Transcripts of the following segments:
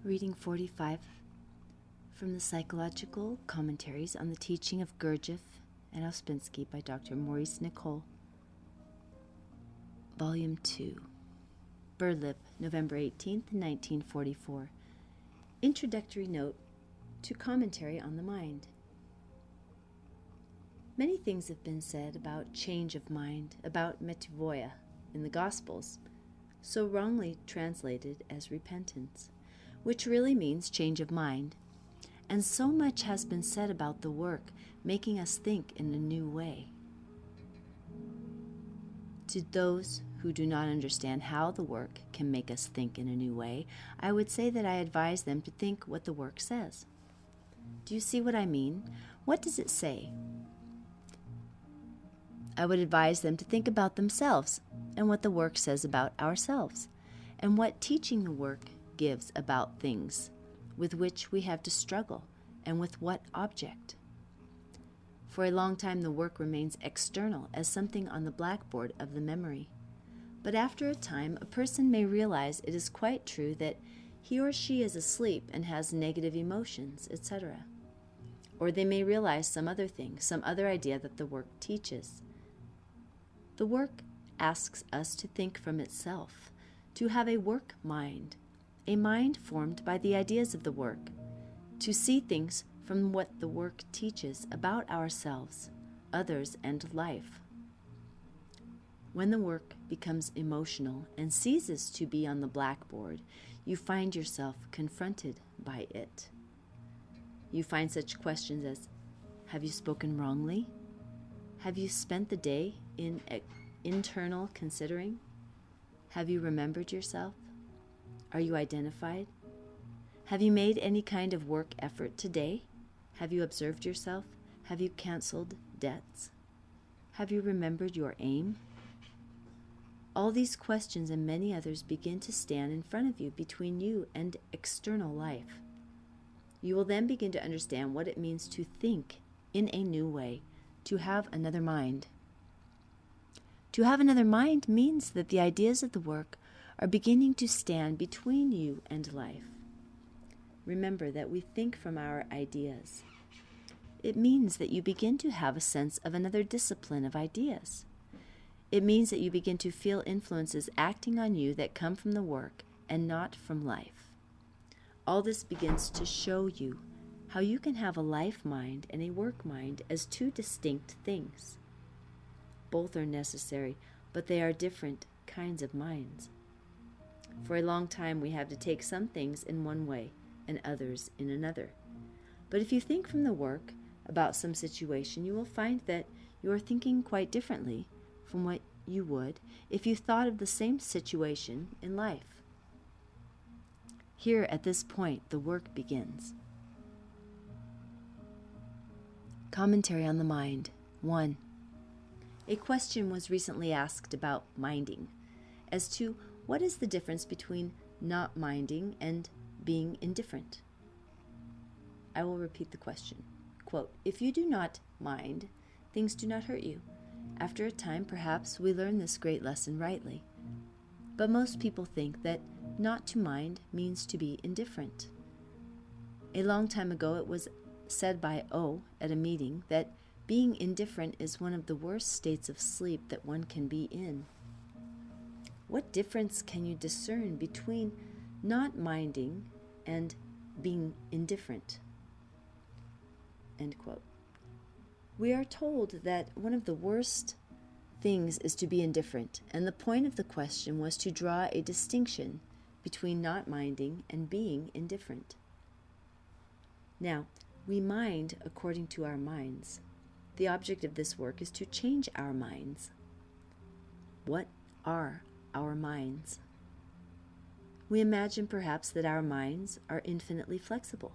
Reading 45 from the Psychological Commentaries on the Teaching of Gurdjieff and Ouspensky by Dr. Maurice Nicoll. Volume 2. Berlip, November 18th, 1944. Introductory Note to Commentary on the Mind. Many things have been said about change of mind, about metivoia in the Gospels, so wrongly translated as repentance, which really means change of mind, and so much has been said about the work making us think in a new way. To those who do not understand how the work can make us think in a new way, I would say that I advise them to think what the work says. Do you see what I mean? What does it say? I would advise them to think about themselves and what the work says about ourselves, and what teaching the work gives about things with which we have to struggle, and with what object. For a long time the work remains external as something on the blackboard of the memory. But after a time a person may realize it is quite true that he or she is asleep and has negative emotions, etc. Or they may realize some other thing, some other idea that the work teaches. The work asks us to think from itself, to have a work mind, a mind formed by the ideas of the work, to see things from what the work teaches about ourselves, others, and life. When the work becomes emotional and ceases to be on the blackboard, you find yourself confronted by it. You find such questions as, have you spoken wrongly? Have you spent the day in internal considering? Have you remembered yourself? Are you identified? Have you made any kind of work effort today? Have you observed yourself? Have you canceled debts? Have you remembered your aim? All these questions and many others begin to stand in front of you between you and external life. You will then begin to understand what it means to think in a new way, to have another mind. To have another mind means that the ideas of the work are beginning to stand between you and life. Remember that we think from our ideas. It means that you begin to have a sense of another discipline of ideas. It means that you begin to feel influences acting on you that come from the work and not from life. All this begins to show you how you can have a life mind and a work mind as two distinct things. Both are necessary, but they are different kinds of minds. For a long time we have to take some things in one way and others in another. But if you think from the work about some situation, you will find that you are thinking quite differently from what you would if you thought of the same situation in life. Here at this point the work begins. Commentary on the Mind. 1. A question was recently asked about minding, as to what is the difference between not minding and being indifferent? I will repeat the question. Quote, if you do not mind, things do not hurt you. After a time, perhaps we learn this great lesson rightly. But most people think that not to mind means to be indifferent. A long time ago it was said by O at a meeting that being indifferent is one of the worst states of sleep that one can be in. What difference can you discern between not minding and being indifferent? End quote. We are told that one of the worst things is to be indifferent, and the point of the question was to draw a distinction between not minding and being indifferent. Now, we mind according to our minds. The object of this work is to change our minds. What are our minds? We imagine perhaps that our minds are infinitely flexible.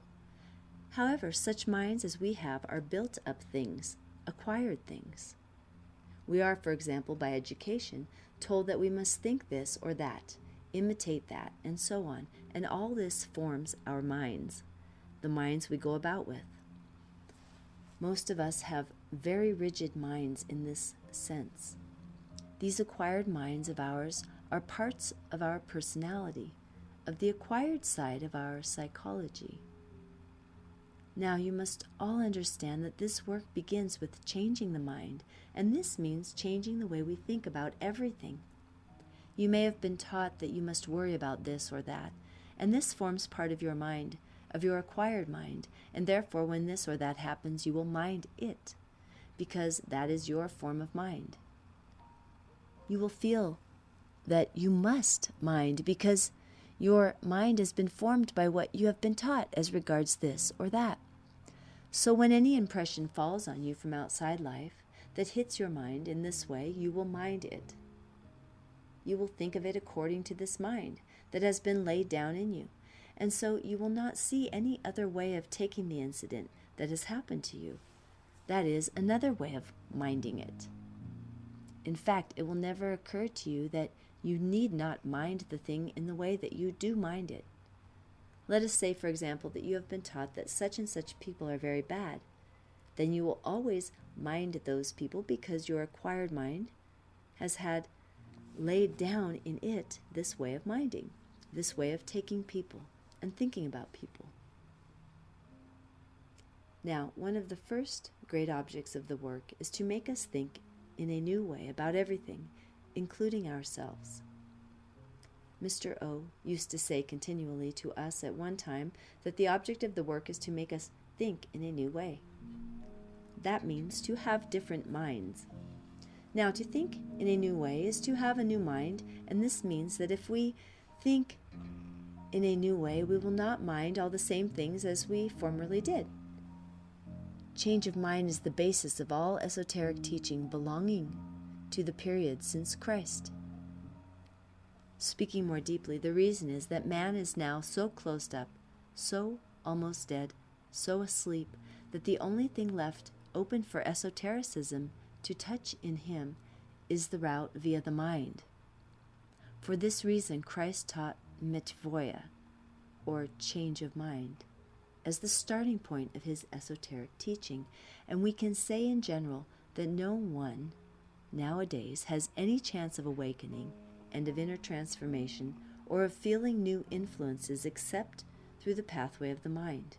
However, such minds as we have are built-up things, acquired things. We are, for example, by education, told that we must think this or that, imitate that, and so on, and all this forms our minds, the minds we go about with. Most of us have very rigid minds in this sense. These acquired minds of ours are parts of our personality, of the acquired side of our psychology. Now you must all understand that this work begins with changing the mind, and this means changing the way we think about everything. You may have been taught that you must worry about this or that, and this forms part of your mind, of your acquired mind, and therefore when this or that happens, you will mind it, because that is your form of mind. You will feel that you must mind because your mind has been formed by what you have been taught as regards this or that. So when any impression falls on you from outside life that hits your mind in this way, you will mind it. You will think of it according to this mind that has been laid down in you, and so you will not see any other way of taking the incident that has happened to you. That is another way of minding it. In fact, it will never occur to you that you need not mind the thing in the way that you do mind it. Let us say, for example, that you have been taught that such and such people are very bad. Then you will always mind those people because your acquired mind has had laid down in it this way of minding, this way of taking people and thinking about people. Now, one of the first great objects of the work is to make us think in a new way about everything, including ourselves. Mr. O used to say continually to us at one time that the object of the work is to make us think in a new way. That means to have different minds. Now, to think in a new way is to have a new mind, and this means that if we think in a new way, we will not mind all the same things as we formerly did. Change of mind is the basis of all esoteric teaching belonging to the period since Christ. Speaking more deeply, the reason is that man is now so closed up, so almost dead, so asleep, that the only thing left open for esotericism to touch in him is the route via the mind. For this reason, Christ taught metvoia, or change of mind, as the starting point of his esoteric teaching, and we can say in general that no one nowadays has any chance of awakening and of inner transformation or of feeling new influences except through the pathway of the mind.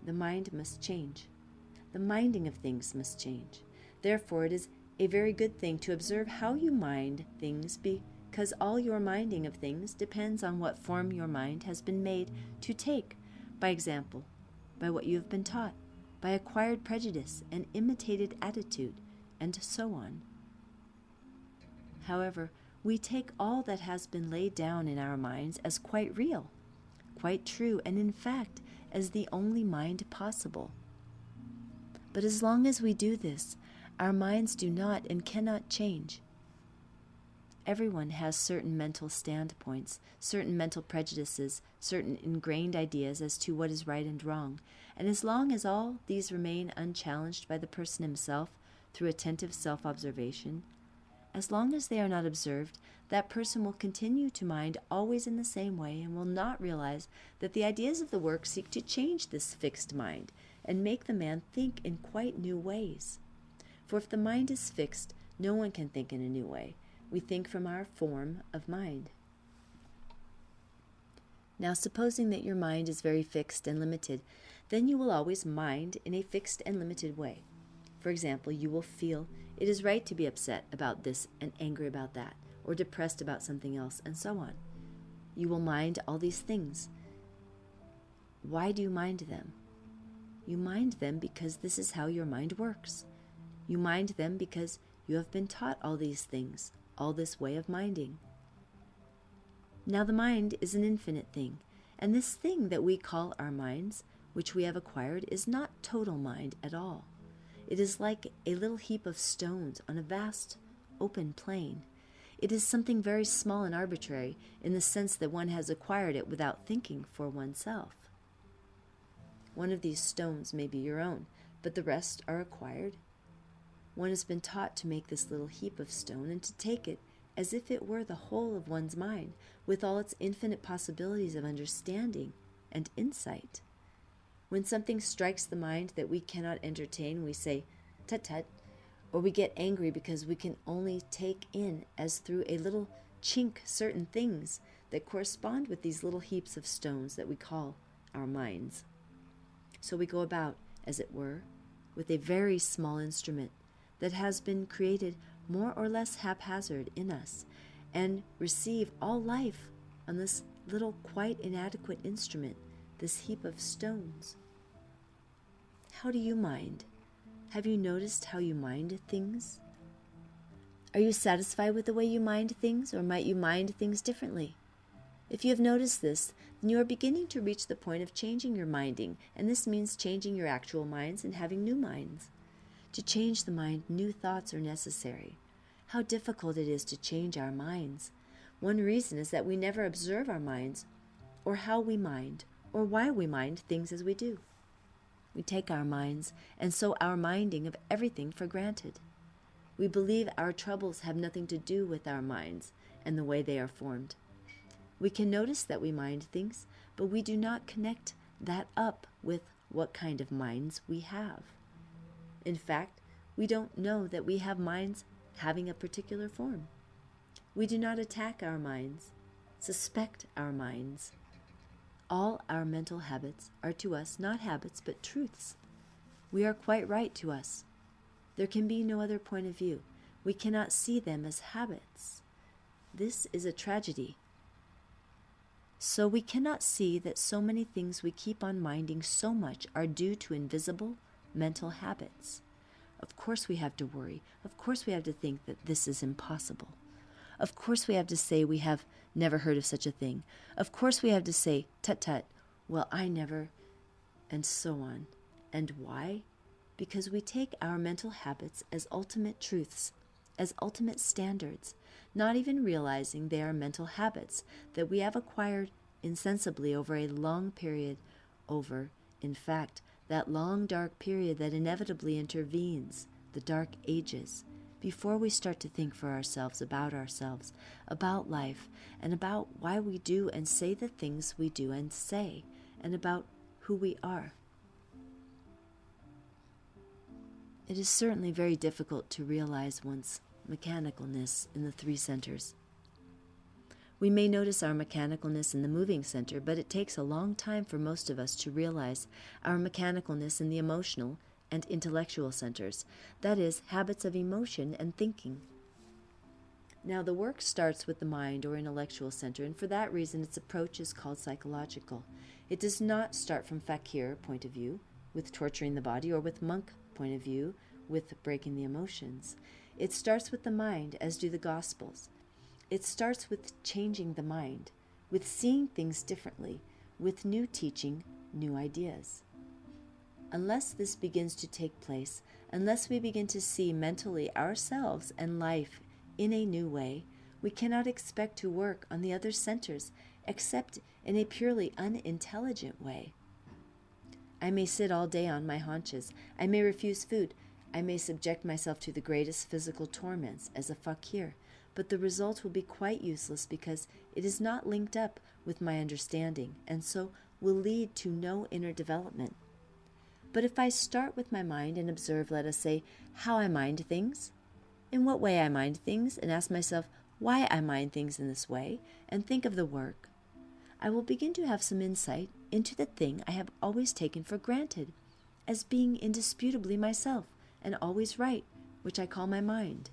The mind must change. The minding of things must change. Therefore, it is a very good thing to observe how you mind things, because all your minding of things depends on what form your mind has been made to take, by example, by what you have been taught, by acquired prejudice and imitated attitude, and so on. However, we take all that has been laid down in our minds as quite real, quite true, and in fact, as the only mind possible. But as long as we do this, our minds do not and cannot change. Everyone has certain mental standpoints, certain mental prejudices, certain ingrained ideas as to what is right and wrong, and as long as all these remain unchallenged by the person himself through attentive self-observation, as long as they are not observed, that person will continue to mind always in the same way and will not realize that the ideas of the work seek to change this fixed mind and make the man think in quite new ways. For if the mind is fixed, no one can think in a new way. We think from our form of mind. Now, supposing that your mind is very fixed and limited, then you will always mind in a fixed and limited way. For example, you will feel it is right to be upset about this and angry about that, or depressed about something else, and so on. You will mind all these things. Why do you mind them? You mind them because this is how your mind works. You mind them because you have been taught all these things, all this way of minding. Now the mind is an infinite thing, and this thing that we call our minds, which we have acquired, is not total mind at all. It is like a little heap of stones on a vast open plain. It is something very small and arbitrary in the sense that one has acquired it without thinking for oneself. One of these stones may be your own, but the rest are acquired. One has been taught to make this little heap of stone and to take it as if it were the whole of one's mind, with all its infinite possibilities of understanding and insight. When something strikes the mind that we cannot entertain, we say, "Tut tut," or we get angry because we can only take in as through a little chink certain things that correspond with these little heaps of stones that we call our minds. So we go about, as it were, with a very small instrument that has been created more or less haphazard in us, and receive all life on this little quite inadequate instrument, this heap of stones. How do you mind? Have you noticed how you mind things? Are you satisfied with the way you mind things, or might you mind things differently? If you have noticed this, then you are beginning to reach the point of changing your minding, and this means changing your actual minds and having new minds. To change the mind, new thoughts are necessary. How difficult it is to change our minds. One reason is that we never observe our minds, or how we mind, or why we mind things as we do. We take our minds, and so our minding of everything for granted. We believe our troubles have nothing to do with our minds and the way they are formed. We can notice that we mind things, but we do not connect that up with what kind of minds we have. In fact, we don't know that we have minds having a particular form. We do not attack our minds, suspect our minds. All our mental habits are to us not habits but truths. We are quite right to us. There can be no other point of view. We cannot see them as habits. This is a tragedy. So we cannot see that so many things we keep on minding so much are due to invisible mental habits. Of course we have to worry. Of course we have to think that this is impossible. Of course we have to say we have never heard of such a thing. Of course we have to say, tut-tut, well, I never, and so on. And why? Because we take our mental habits as ultimate truths, as ultimate standards, not even realizing they are mental habits that we have acquired insensibly over a long period, in fact, that long dark period that inevitably intervenes, the dark ages, before we start to think for ourselves, about life, and about why we do and say the things we do and say, and about who we are. It is certainly very difficult to realize one's mechanicalness in the three centers. We may notice our mechanicalness in the moving center, but it takes a long time for most of us to realize our mechanicalness in the emotional and intellectual centers, that is, habits of emotion and thinking. Now, the work starts with the mind or intellectual center, and for that reason its approach is called psychological. It does not start from fakir point of view, with torturing the body, or with monk point of view, with breaking the emotions. It starts with the mind, as do the Gospels. It starts with changing the mind, with seeing things differently, with new teaching, new ideas. Unless this begins to take place, unless we begin to see mentally ourselves and life in a new way, we cannot expect to work on the other centers except in a purely unintelligent way. I may sit all day on my haunches. I may refuse food. I may subject myself to the greatest physical torments as a fakir, but the result will be quite useless because it is not linked up with my understanding, and so will lead to no inner development. But if I start with my mind and observe, let us say, how I mind things, in what way I mind things, and ask myself why I mind things in this way, and think of the work, I will begin to have some insight into the thing I have always taken for granted as being indisputably myself and always right, which I call my mind.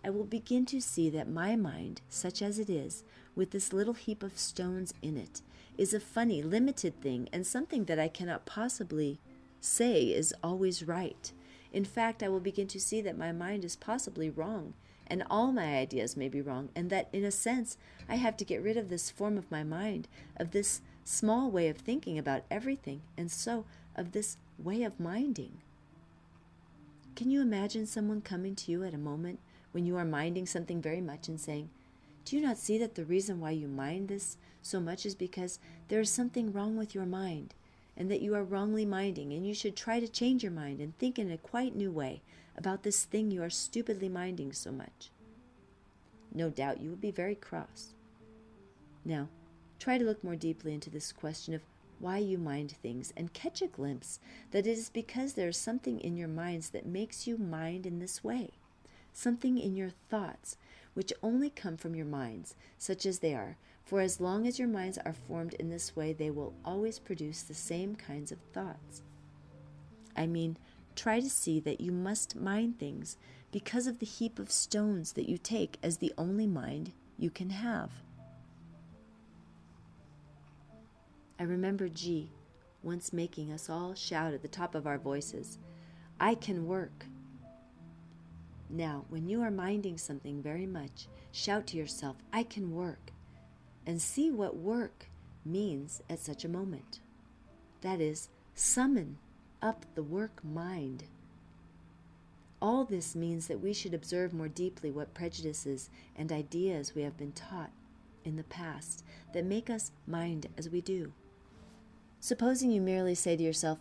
I will begin to see that my mind, such as it is, with this little heap of stones in it, is a funny, limited thing and something that I cannot possibly say is always right. In fact, I will begin to see that my mind is possibly wrong, and all my ideas may be wrong, and that, in a sense, I have to get rid of this form of my mind, of this small way of thinking about everything, and so of this way of minding. Can you imagine someone coming to you at a moment when you are minding something very much and saying, "Do you not see that the reason why you mind this so much is because there is something wrong with your mind, and that you are wrongly minding, and you should try to change your mind and think in a quite new way about this thing you are stupidly minding so much?" No doubt you will be very cross. Now, try to look more deeply into this question of why you mind things, and catch a glimpse that it is because there is something in your minds that makes you mind in this way, something in your thoughts which only come from your minds, such as they are. For as long as your minds are formed in this way, they will always produce the same kinds of thoughts. I mean, try to see that you must mind things because of the heap of stones that you take as the only mind you can have. I remember G once making us all shout at the top of our voices, "I can work." Now, when you are minding something very much, shout to yourself, "I can work," and see what work means at such a moment. That is, summon up the work mind. All this means that we should observe more deeply what prejudices and ideas we have been taught in the past that make us mind as we do. Supposing you merely say to yourself,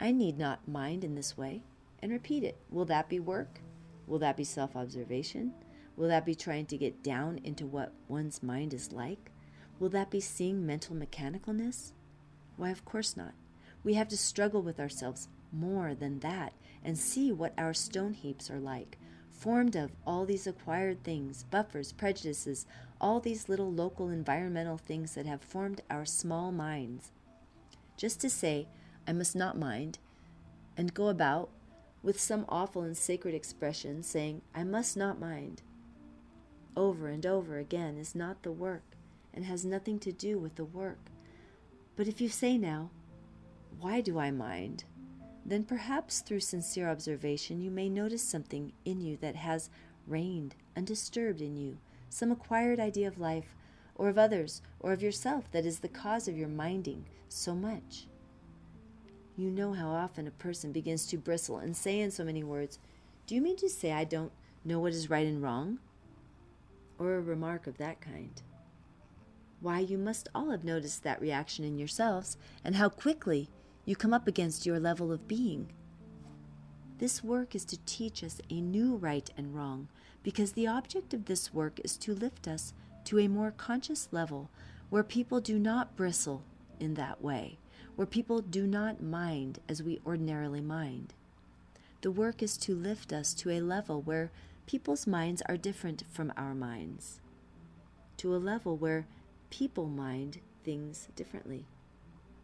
"I need not mind in this way," and repeat it. Will that be work? Will that be self-observation? Will that be trying to get down into what one's mind is like? Will that be seeing mental mechanicalness? Why, of course not. We have to struggle with ourselves more than that and see what our stone heaps are like, formed of all these acquired things, buffers, prejudices, all these little local environmental things that have formed our small minds. Just to say, "I must not mind," and go about with some awful and sacred expression saying, "I must not mind," over and over again is not the work and has nothing to do with the work. But if you say now, "Why do I mind?" then perhaps through sincere observation you may notice something in you that has reigned undisturbed in you, some acquired idea of life, or of others, or of yourself that is the cause of your minding so much. You know how often a person begins to bristle and say in so many words, "Do you mean to say I don't know what is right and wrong?" Or a remark of that kind. Why, you must all have noticed that reaction in yourselves, and how quickly you come up against your level of being. This work is to teach us a new right and wrong, because the object of this work is to lift us to a more conscious level where people do not bristle in that way, where people do not mind as we ordinarily mind. The work is to lift us to a level where people's minds are different from our minds, to a level where people mind things differently,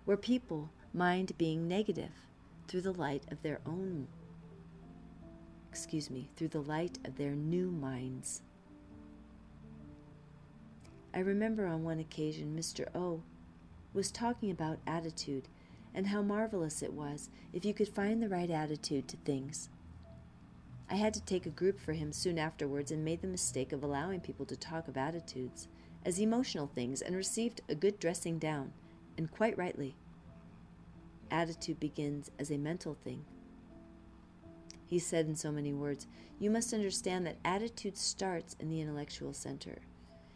where people mind being negative through the light of their new minds. I remember on one occasion Mr. O was talking about attitude and how marvelous it was if you could find the right attitude to things. I had to take a group for him soon afterwards and made the mistake of allowing people to talk of attitudes as emotional things and received a good dressing down, and quite rightly. Attitude begins as a mental thing. He said in so many words, "You must understand that attitude starts in the intellectual center.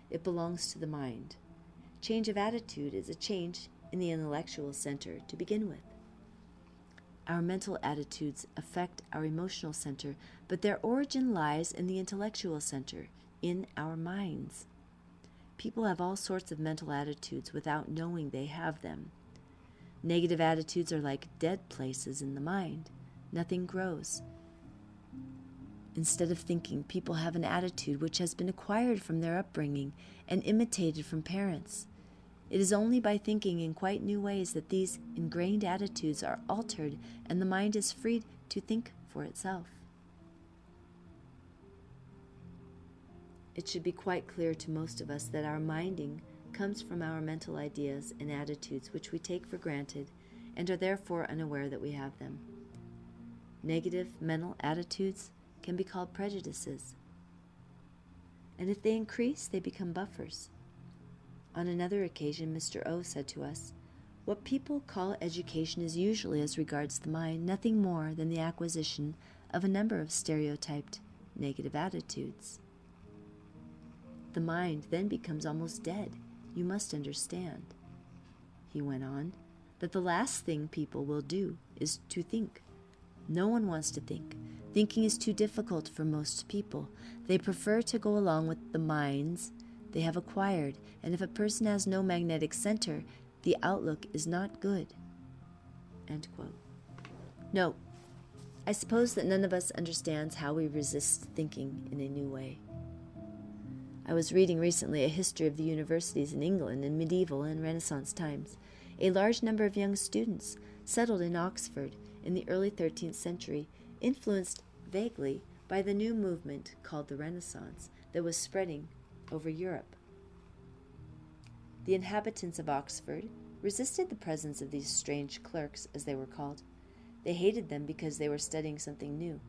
It belongs to the mind. Change of attitude is a change in the intellectual center to begin with. Our mental attitudes affect our emotional center, but their origin lies in the intellectual center, in our minds. People have all sorts of mental attitudes without knowing they have them. Negative attitudes are like dead places in the mind. Nothing grows. Instead of thinking, people have an attitude which has been acquired from their upbringing and imitated from parents. It is only by thinking in quite new ways that these ingrained attitudes are altered and the mind is freed to think for itself. It should be quite clear to most of us that our minding comes from our mental ideas and attitudes which we take for granted and are therefore unaware that we have them. Negative mental attitudes can be called prejudices, and if they increase, they become buffers. On another occasion, Mr. O said to us, "What people call education is usually, as regards the mind, nothing more than the acquisition of a number of stereotyped negative attitudes. The mind then becomes almost dead. You must understand," he went on, "that the last thing people will do is to think. No one wants to think. Thinking is too difficult for most people. They prefer to go along with the minds they have acquired, and if a person has no magnetic center, the outlook is not good." End quote. No, I suppose that none of us understands how we resist thinking in a new way. I was reading recently a history of the universities in England in medieval and Renaissance times. A large number of young students settled in Oxford in the early 13th century, influenced vaguely by the new movement called the Renaissance that was spreading over Europe. The inhabitants of Oxford resisted the presence of these strange clerks, as they were called. They hated them because they were studying something new.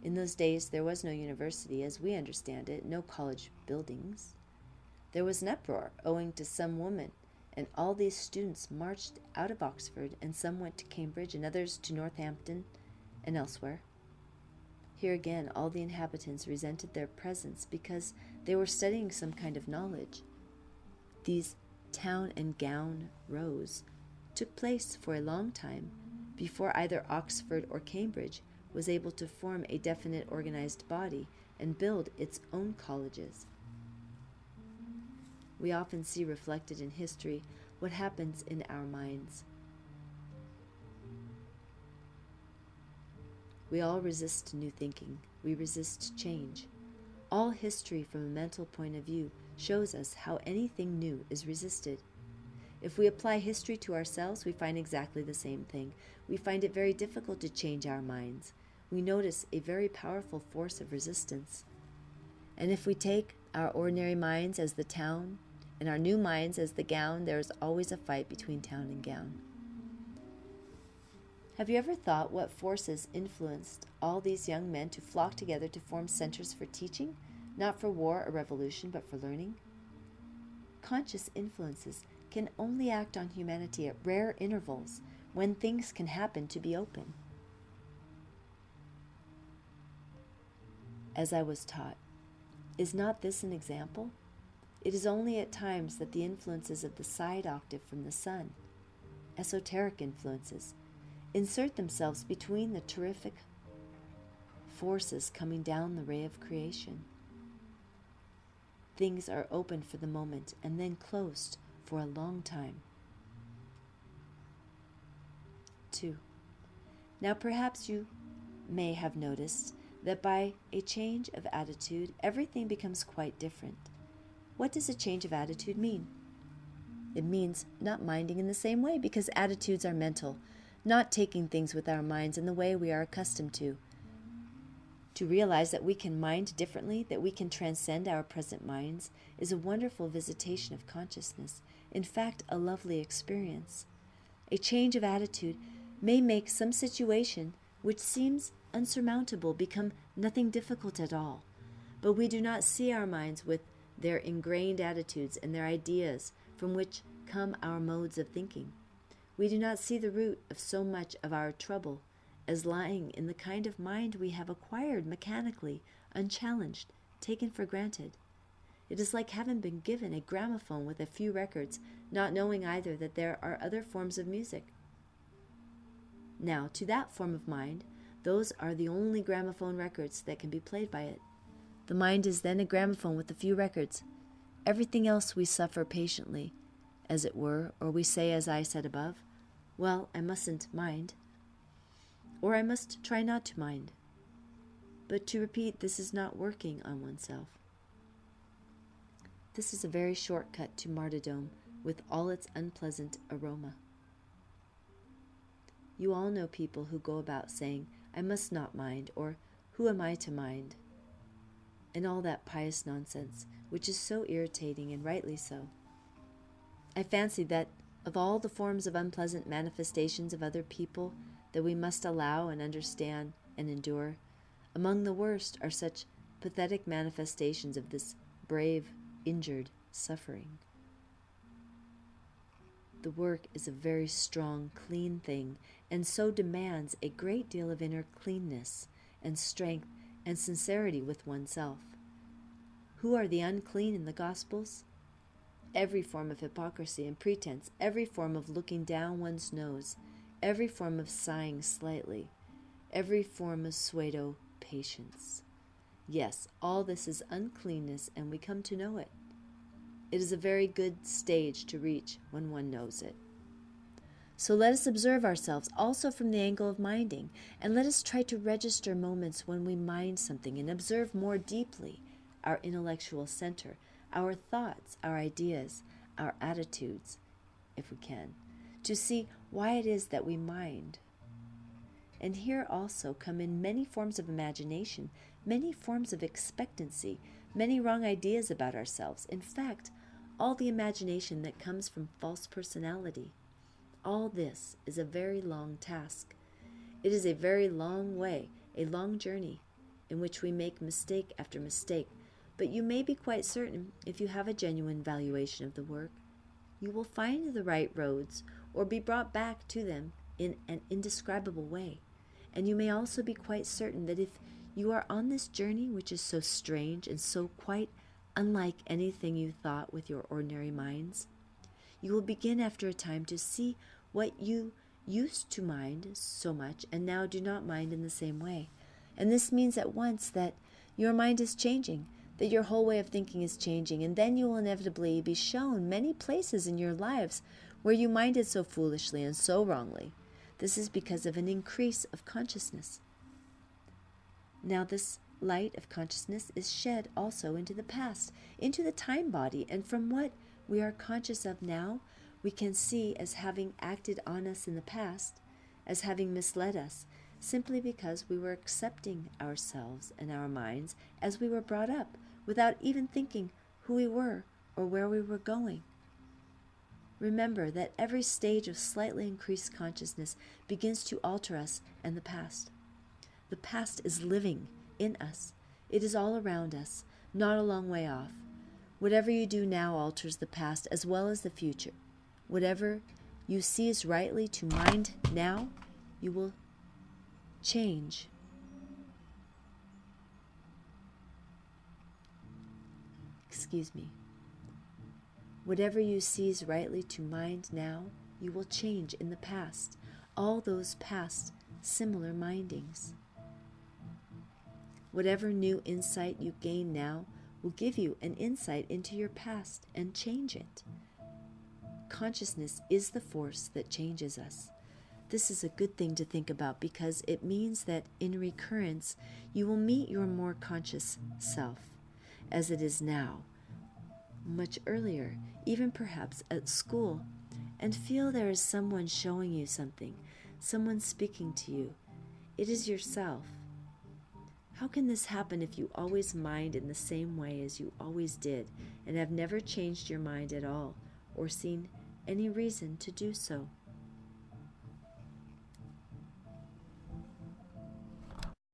In those days, there was no university, as we understand it, no college buildings. There was an uproar owing to some woman, and all these students marched out of Oxford, and some went to Cambridge, and others to Northampton and elsewhere. Here again, all the inhabitants resented their presence because they were studying some kind of knowledge. These town and gown rows took place for a long time before either Oxford or Cambridge was able to form a definite organized body and build its own colleges. We often see reflected in history what happens in our minds. We all resist new thinking. We resist change. All history from a mental point of view shows us how anything new is resisted. If we apply history to ourselves, we find exactly the same thing. We find it very difficult to change our minds. We notice a very powerful force of resistance. And if we take our ordinary minds as the town and our new minds as the gown, there is always a fight between town and gown. Have you ever thought what forces influenced all these young men to flock together to form centers for teaching, not for war or revolution, but for learning? Conscious influences can only act on humanity at rare intervals when things can happen to be open. As I was taught, is not this an example? It is only at times that the influences of the side octave from the sun, esoteric influences, insert themselves between the terrific forces coming down the ray of creation. Things are opened for the moment and then closed for a long time. 2. Now perhaps you may have noticed that by a change of attitude, everything becomes quite different. What does a change of attitude mean? It means not minding in the same way, because attitudes are mental, not taking things with our minds in the way we are accustomed to. To realize that we can mind differently, that we can transcend our present minds, is a wonderful visitation of consciousness, in fact, a lovely experience. A change of attitude may make some situation which seems unsurmountable become nothing difficult at all, but we do not see our minds with their ingrained attitudes and their ideas from which come our modes of thinking. We do not see the root of so much of our trouble as lying in the kind of mind we have acquired mechanically, unchallenged, taken for granted. It is like having been given a gramophone with a few records, not knowing either that there are other forms of music. Now, to that form of mind, those are the only gramophone records that can be played by it. The mind is then a gramophone with a few records. Everything else we suffer patiently, as it were, or we say, as I said above, well, I mustn't mind, or I must try not to mind. But to repeat, this is not working on oneself. This is a very short cut to martyrdom with all its unpleasant aroma. You all know people who go about saying, I must not mind, or who am I to mind? And all that pious nonsense, which is so irritating, and rightly so. I fancy that of all the forms of unpleasant manifestations of other people that we must allow and understand and endure, among the worst are such pathetic manifestations of this brave, injured suffering. The work is a very strong, clean thing, and so demands a great deal of inner cleanness and strength and sincerity with oneself. Who are the unclean in the Gospels? Every form of hypocrisy and pretense, every form of looking down one's nose, every form of sighing slightly, every form of pseudo-patience. Yes, all this is uncleanness, and we come to know it. It is a very good stage to reach when one knows it. So let us observe ourselves also from the angle of minding, and let us try to register moments when we mind something and observe more deeply our intellectual center, our thoughts, our ideas, our attitudes, if we can, to see why it is that we mind. And here also come in many forms of imagination, many forms of expectancy, many wrong ideas about ourselves. In fact, all the imagination that comes from false personality. All this is a very long task. It is a very long way, a long journey, in which we make mistake after mistake. But you may be quite certain, if you have a genuine valuation of the work, you will find the right roads or be brought back to them in an indescribable way. And you may also be quite certain that if you are on this journey, which is so strange and so quite unlike anything you thought with your ordinary minds, you will begin after a time to see what you used to mind so much and now do not mind in the same way. And this means at once that your mind is changing, that your whole way of thinking is changing, and then you will inevitably be shown many places in your lives where you minded so foolishly and so wrongly. This is because of an increase of consciousness. Now this light of consciousness is shed also into the past, into the time body, and from what we are conscious of now, we can see as having acted on us in the past, as having misled us, simply because we were accepting ourselves and our minds as we were brought up, without even thinking who we were or where we were going. Remember that every stage of slightly increased consciousness begins to alter us and the past. The past is living in us. It is all around us, not a long way off. Whatever you do now alters the past as well as the future. Whatever you seize rightly to mind now, you will change. Whatever you seize rightly to mind now, you will change in the past, all those past similar mindings. Whatever new insight you gain now will give you an insight into your past and change it. Consciousness is the force that changes us. This is a good thing to think about because it means that in recurrence you will meet your more conscious self, as it is now, much earlier, even perhaps at school, and feel there is someone showing you something, someone speaking to you. It is yourself. How can this happen if you always mind in the same way as you always did and have never changed your mind at all or seen any reason to do so?